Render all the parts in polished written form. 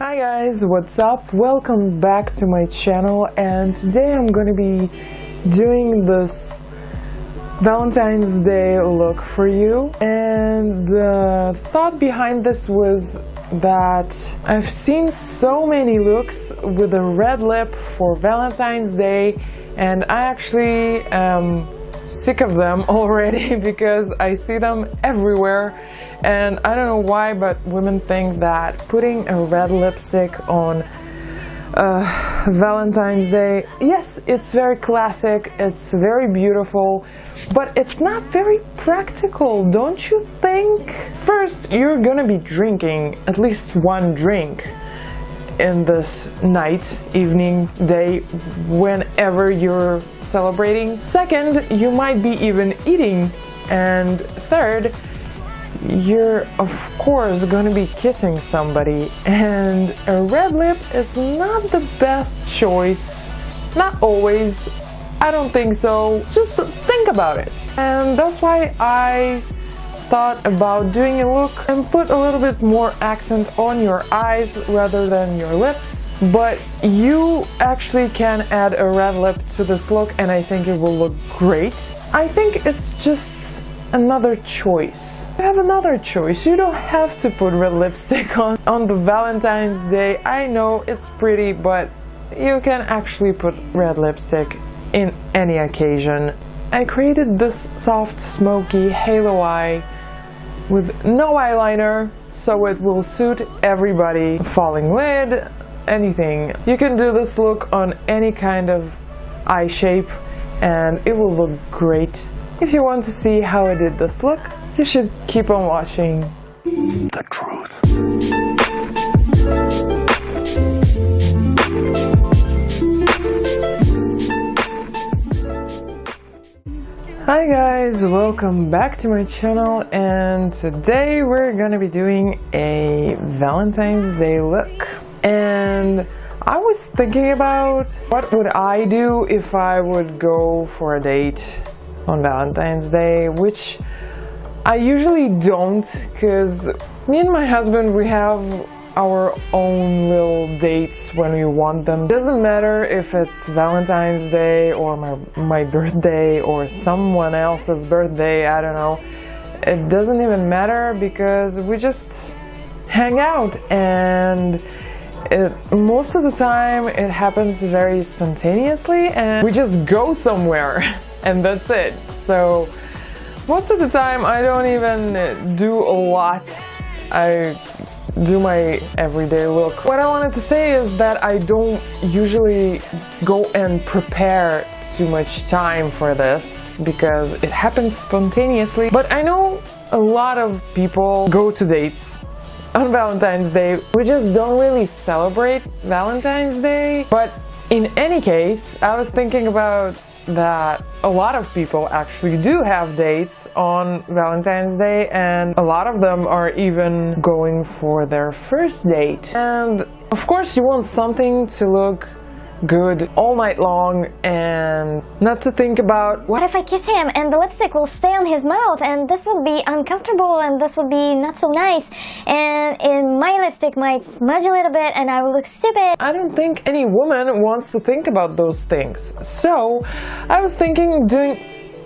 Hi guys, what's up? Welcome back to my channel, and today I'm gonna be doing this Valentine's Day look for you. And the thought behind this was that I've seen so many looks with a red lip for Valentine's Day, and I actually am sick of them already because I see them everywhere. And I don't know why, but women think that putting a red lipstick on Valentine's Day, yes, it's very classic, it's very beautiful, but it's not very practical, don't you think? First, you're gonna be drinking at least one drink in this night, evening, day, whenever you're celebrating. Second, you might be even eating. And third, you're of course gonna be kissing somebody, and a red lip is not the best choice. Not always, I don't think so. Just think about it. And that's why I thought about doing a look and put a little bit more accent on your eyes rather than your lips. But you actually can add a red lip to this look, and I think it will look great. I think it's just another choice. You have another choice. You don't have to put red lipstick on the Valentine's Day. I know it's pretty, but you can actually put red lipstick in any occasion. I created this soft smoky halo eye with no eyeliner, so it will suit everybody. Falling lid, anything. You can do this look on any kind of eye shape and it will look great. If you want to see how I did this look, you should keep on watching. The truth. Hi guys, welcome back to my channel, and today we're gonna be doing a Valentine's Day look. And I was thinking about what would I do if I would go for a date on Valentine's Day, which I usually don't, because me and my husband, we have our own little dates when we want them. Doesn't matter if it's Valentine's Day or my birthday or someone else's birthday, I don't know. It doesn't even matter because we just hang out, and most of the time it happens very spontaneously and we just go somewhere and that's it. So most of the time I don't even do a lot. I do my everyday look. What I wanted to say is that I don't usually go and prepare too much time for this because it happens spontaneously. But I know a lot of people go to dates on Valentine's Day. We just don't really celebrate Valentine's Day. But in any case, I was thinking about that a lot of people actually do have dates on Valentine's Day, and a lot of them are even going for their first date. And of course you want something to look good all night long and not to think about what if I kiss him and the lipstick will stay on his mouth and this would be uncomfortable and this would be not so nice and my lipstick might smudge a little bit and I will look stupid. I don't think any woman wants to think about those things. So I was thinking doing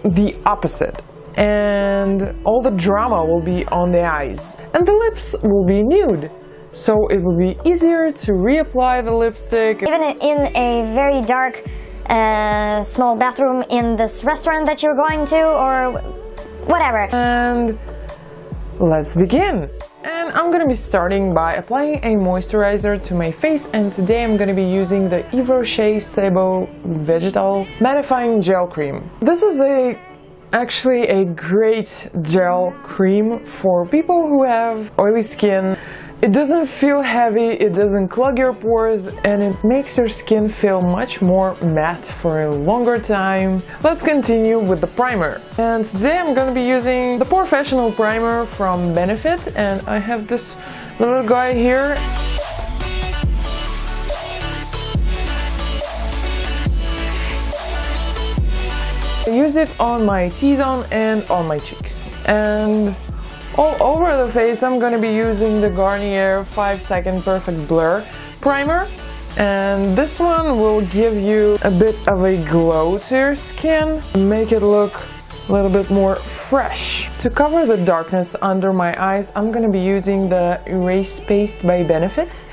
the opposite, and all the drama will be on the eyes and the lips will be nude. So it will be easier to reapply the lipstick. Even in a very dark small bathroom in this restaurant that you're going to or whatever. And let's begin. And I'm gonna be starting by applying a moisturizer to my face, and today I'm gonna be using the YVES ROCHER Sebo Vegetal Matifying Gel Cream. This is actually a great gel cream for people who have oily skin. It doesn't feel heavy, it doesn't clog your pores, and it makes your skin feel much more matte for a longer time. Let's continue with the primer. And today I'm going to be using the POREfessional primer from Benefit, and I have this little guy here. I use it on my T-zone and on my cheeks. And All over the face, I'm gonna be using the Garnier 5-Second Perfect Blur Primer. And this one will give you a bit of a glow to your skin, make it look a little bit more fresh. To cover the darkness under my eyes, I'm gonna be using the Erase Paste by Benefit.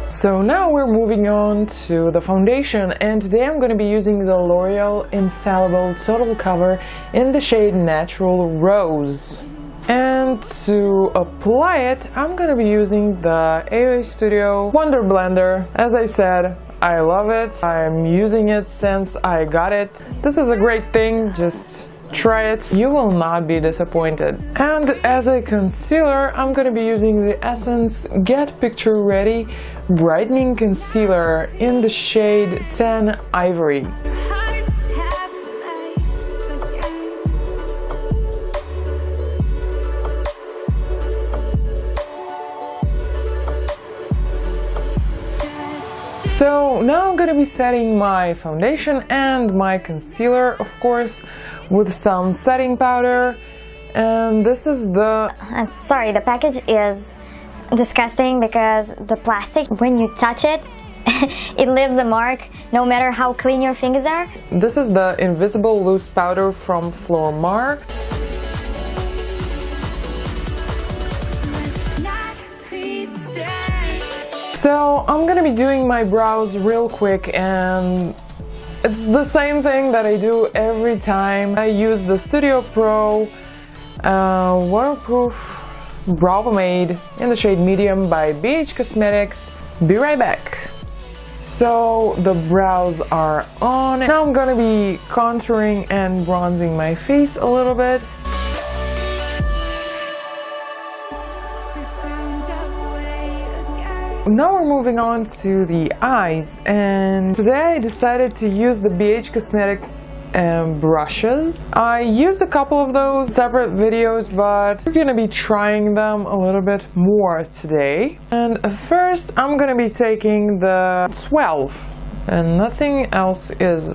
So now we're moving on to the foundation, and today I'm going to be using the L'Oreal Infallible Total Cover in the shade Natural Rose. And to apply it, I'm going to be using the AOA Studio Wonder Blender. As I said, I love it. I'm using it since I got it. This is a great thing, just try it. You will not be disappointed. And as a concealer, I'm going to be using the Essence Get Picture Ready Brightening Concealer in the shade 10 Ivory. So now I'm going to be setting my foundation and my concealer, of course, with some setting powder. And this is the... I'm sorry, the package is disgusting because the plastic, when you touch it, it leaves a mark no matter how clean your fingers are. This is the Invisible Loose Powder from FLORMAR. So I'm gonna be doing my brows real quick, and it's the same thing that I do every time. I use the Studio Pro waterproof brow pomade in the shade Medium by BH Cosmetics. Be right back. So the brows are on. Now I'm gonna be contouring and bronzing my face a little bit. Now we're moving on to the eyes, and today I decided to use the BH Cosmetics brushes. I used a couple of those separate videos, but we're gonna be trying them a little bit more today. And first I'm gonna be taking the 12, and nothing else is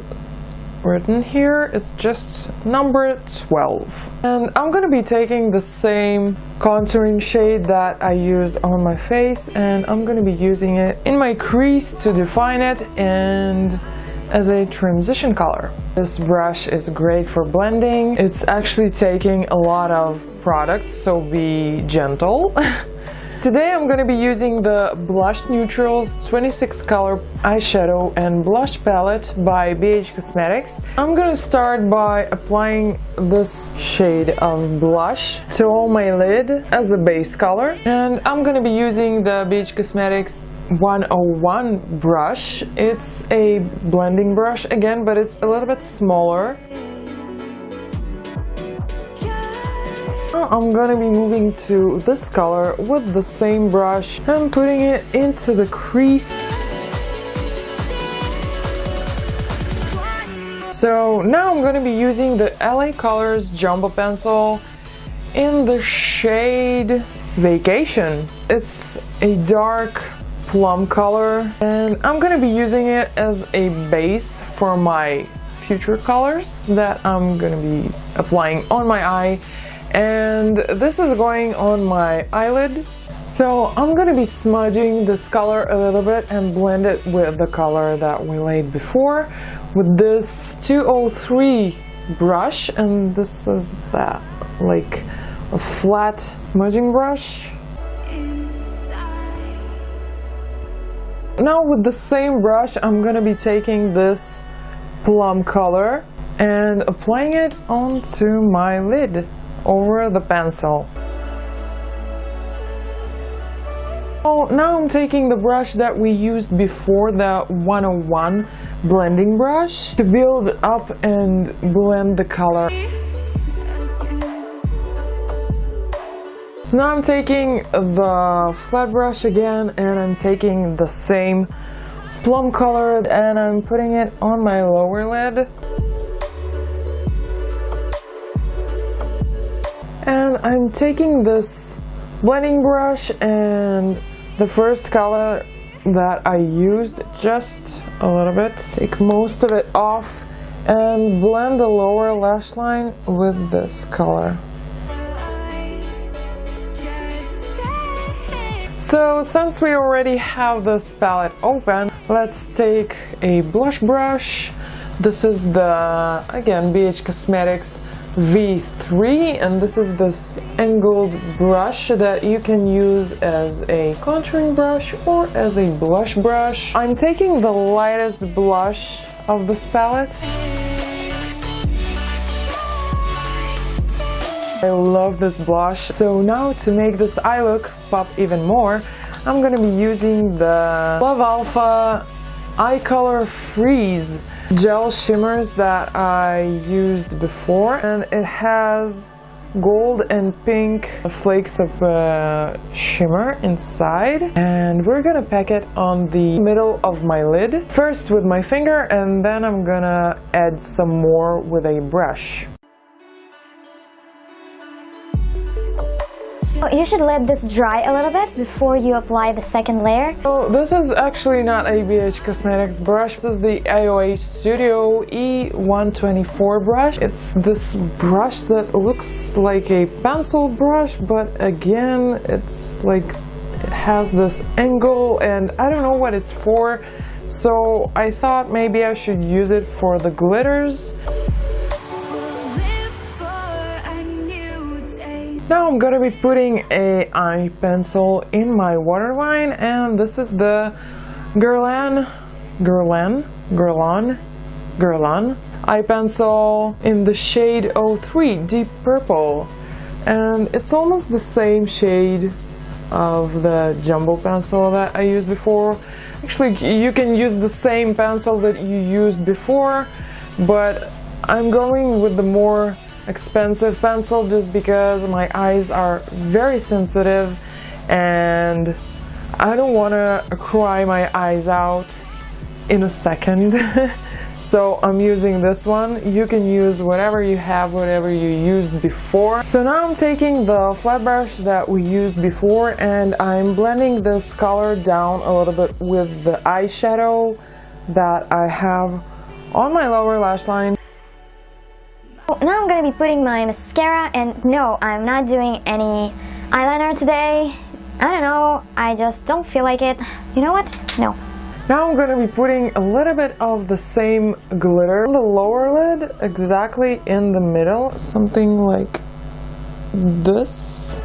written here, it's just number 12. And I'm gonna be taking the same contouring shade that I used on my face, and I'm gonna be using it in my crease to define it and as a transition color. This brush is great for blending. It's actually taking a lot of product, so be gentle. Today I'm going to be using the Blush Neutrals 26 color eyeshadow and blush palette by BH Cosmetics. I'm going to start by applying this shade of blush to all my lid as a base color. And I'm going to be using the BH Cosmetics 101 brush. It's a blending brush again, but it's a little bit smaller. I'm gonna be moving to this color with the same brush and putting it into the crease. So now I'm gonna be using the LA Colors Jumbo Pencil in the shade Vacation. It's a dark plum color, and I'm gonna be using it as a base for my future colors that I'm gonna be applying on my eye. And this is going on my eyelid. So I'm gonna be smudging this color a little bit and blend it with the color that we laid before with this 203 brush, and this is that, like a flat smudging brush. Now with the same brush, I'm gonna be taking this plum color and applying it onto my lid over the pencil. Oh, now I'm taking the brush that we used before, the 101 blending brush, to build up and blend the color. So now I'm taking the flat brush again, and I'm taking the same plum color and I'm putting it on my lower lid. And I'm taking this blending brush and the first color that I used, just a little bit, take most of it off and blend the lower lash line with this color. So since we already have this palette open, let's take a blush brush. This is the, again, BH Cosmetics V3, and this is this angled brush that you can use as a contouring brush or as a blush brush. I'm taking the lightest blush of this palette. I love this blush. So now to make this eye look pop even more, I'm gonna be using the Love Alpha Eye Color Freeze gel shimmers that I used before, and it has gold and pink flakes of shimmer inside, and we're gonna pack it on the middle of my lid first with my finger, and then I'm gonna add some more with a brush. You should let this dry a little bit before you apply the second layer. So this is actually not a BH Cosmetics brush. This is the IOH Studio E124 brush. It's this brush that looks like a pencil brush, but again, it's like it has this angle, and I don't know what it's for. So I thought maybe I should use it for the glitters. Now I'm gonna be putting an eye pencil in my waterline, and this is the Guerlain eye pencil in the shade 03, Deep Purple, and it's almost the same shade of the jumbo pencil that I used before. Actually, you can use the same pencil that you used before, but I'm going with the more expensive pencil just because my eyes are very sensitive and I don't want to cry my eyes out in a second. So I'm using this one. You can use whatever you have, whatever you used before. So now I'm taking the flat brush that we used before, and I'm blending this color down a little bit with the eyeshadow that I have on my lower lash line. Now I'm going to be putting my mascara, and no, I'm not doing any eyeliner today. I don't know, I just don't feel like it. You know what? No. Now I'm going to be putting a little bit of the same glitter on the lower lid, exactly in the middle, something like this.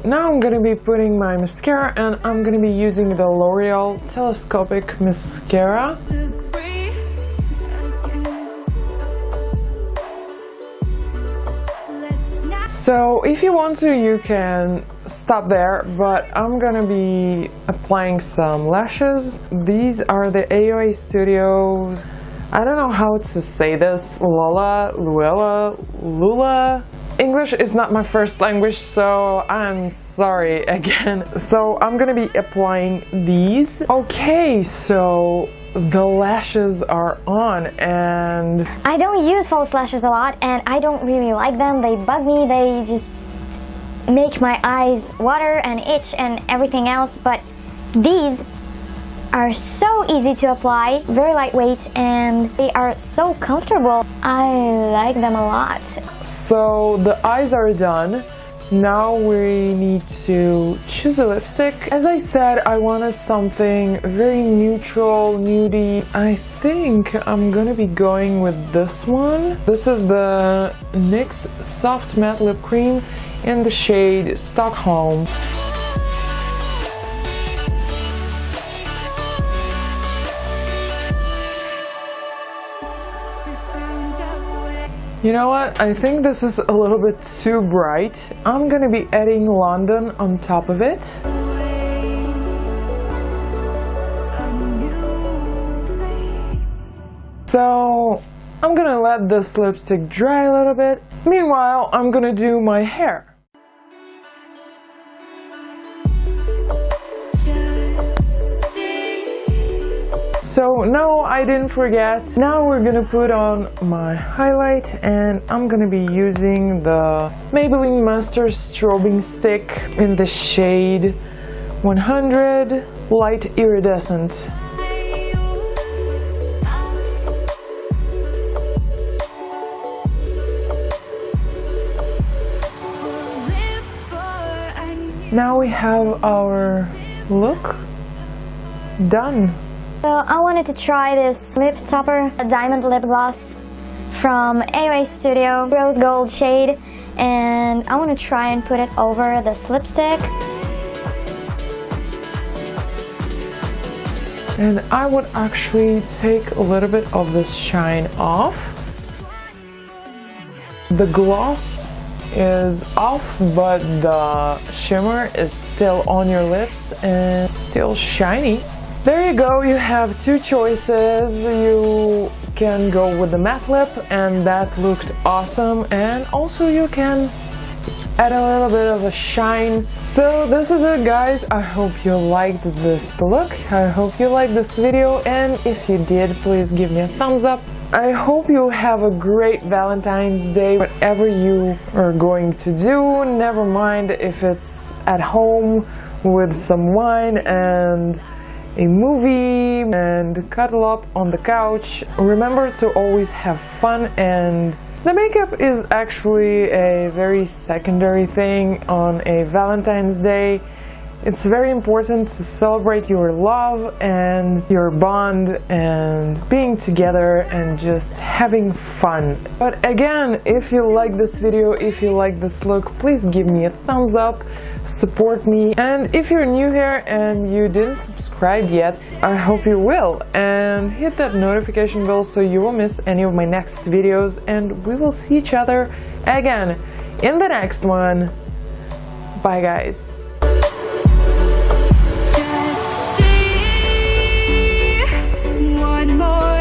Now I'm going to be putting my mascara, and I'm going to be using the L'Oreal Telescopic Mascara. So if you want to, you can stop there, but I'm gonna be applying some lashes. These are the AOA Studio, I don't know how to say this, Lula. English is not my first language, so I'm sorry again. So I'm gonna be applying these. Okay, so the lashes are on, and I don't use false lashes a lot, and I don't really like them. They bug me, they just make my eyes water and itch and everything else, but these are so easy to apply, very lightweight, and they are so comfortable. I like them a lot. So the eyes are done. Now we need to choose a lipstick. As I said, I wanted something very neutral, nudie. I think I'm gonna be going with this one. This is the NYX Soft Matte Lip Cream in the shade Stockholm. You know what? I think this is a little bit too bright. I'm gonna be adding London on top of it. So I'm gonna let this lipstick dry a little bit. Meanwhile, I'm gonna do my hair. So no, I didn't forget. Now we're gonna put on my highlight, and I'm gonna be using the Maybelline Master Strobing Stick in the shade 100 Light Iridescent. now we have our look done. So I wanted to try this lip topper, a diamond lip gloss from AOA Studio, rose gold shade, and I want to try and put it over this lipstick. And I would actually take a little bit of this shine off. The gloss is off, but the shimmer is still on your lips and still shiny. There you go, you have two choices. You can go with the matte lip, and that looked awesome, and also you can add a little bit of a shine. So this is it, guys. I hope you liked this look. I hope you liked this video, and if you did, please give me a thumbs up. I hope you have a great Valentine's Day, whatever you are going to do. Never mind if it's at home with some wine and a movie and cuddle up on the couch. Remember to always have fun, and the makeup is actually a very secondary thing on a Valentine's Day. It's very important to celebrate your love and your bond and being together and just having fun. But again, if you like this video, if you like this look, please give me a thumbs up, support me. And if you're new here and you didn't subscribe yet, I hope you will. And hit that notification bell so you won't miss any of my next videos. And we will see each other again in the next one. Bye, guys. One more